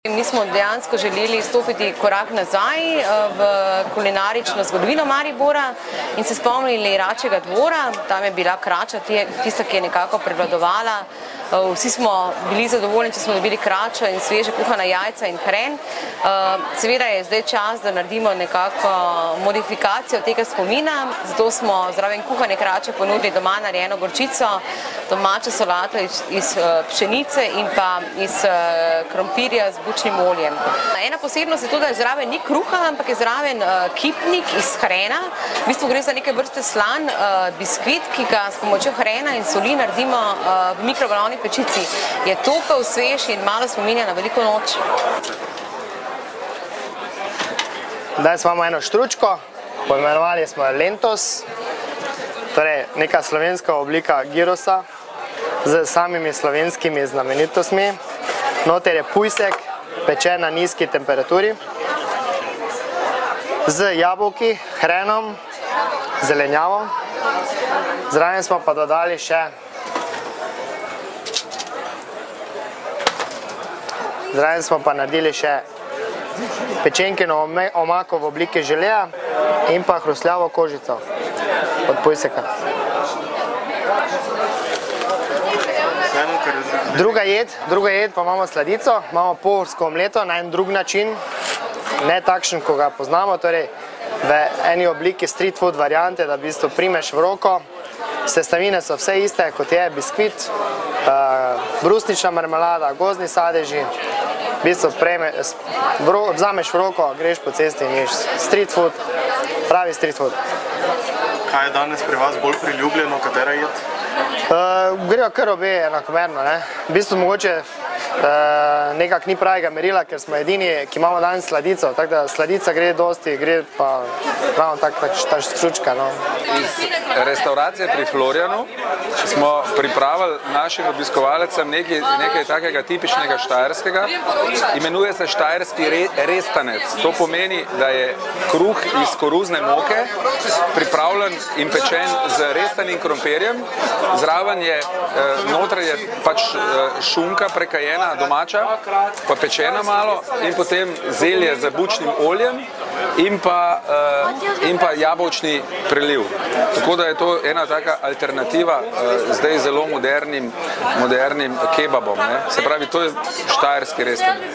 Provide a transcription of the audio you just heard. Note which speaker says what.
Speaker 1: Mi smo dejansko želeli stopiti korak nazaj v kulinarično zgodovino Maribora in se spomnili Račjega dvora. Tam je bila krača tista, ki je nekako prevladovala. Vsi smo bili zadovoljni, če smo dobili kračo in sveže kuhana jajca in hren. Seveda je zdaj čas, da naredimo nekako modifikacijo tega spomina, zato smo zraven kuhane krače ponudili doma narejeno gorčico, domačo solato iz pšenice in pa iz krompirja z bučnim oljem. Ena posebnost je to, da zraven ni kruha, ampak je zraven kipnik iz hrena. V bistvu gre za neke vrste slan biskvit, ki ga s pomočjo hrena in soli naredimo v mikrovalovni pečici. Je topel, svež in malo spominja na veliko noč.
Speaker 2: Danes imamo eno štručko, poimenovali smo lentos, torej neka slovenska oblika gyrosa z samimi slovenskimi znamenitostmi. Noter je pujsek, pečen na nizki temperaturi, z jabolki, hrenom, zelenjavo. Zraven smo pa dodali še naredili še pečenkino omako v obliki želeja in pa hrustljavo kožico od pujseka. Druga jed pa imamo sladico, imamo pohorsko omleto na en drug način, ne takšen, ko ga poznamo, torej v eni obliki street food variante, da v bistvu primeš v roko. Sestavine so vse iste, kot je biskvit, brusnična marmelada, gozdni sadeži. V bistvu vzameš v roko, greš po cesti in ješ street food, pravi street food.
Speaker 3: Kaj je danes pri vas bolj priljubljeno, katera jed?
Speaker 2: Grejo kar obe enakomerno. V bistvu mogoče nekak ni pravega merila, ker smo edini, ki imamo danes sladico, tako da sladica gre dosti, gre pa ravno ta štručka.
Speaker 4: Iz restauracije pri Florjanu smo pripravili našim obiskovalcem nekaj takega tipičnega štajerskega. Imenuje se štajerski restanec. To pomeni, da je kruh iz koruzne moke pripravljen in pečen z restanim krompirjem. Zraven je, noter je pač šunka prekajena domača, pa pečena malo in potem zelje z bučnim oljem in pa jabolčni preliv. Tako da je to ena taka alternativa zdaj zelo modernim kebabom. Se pravi, to je štajerski restanec.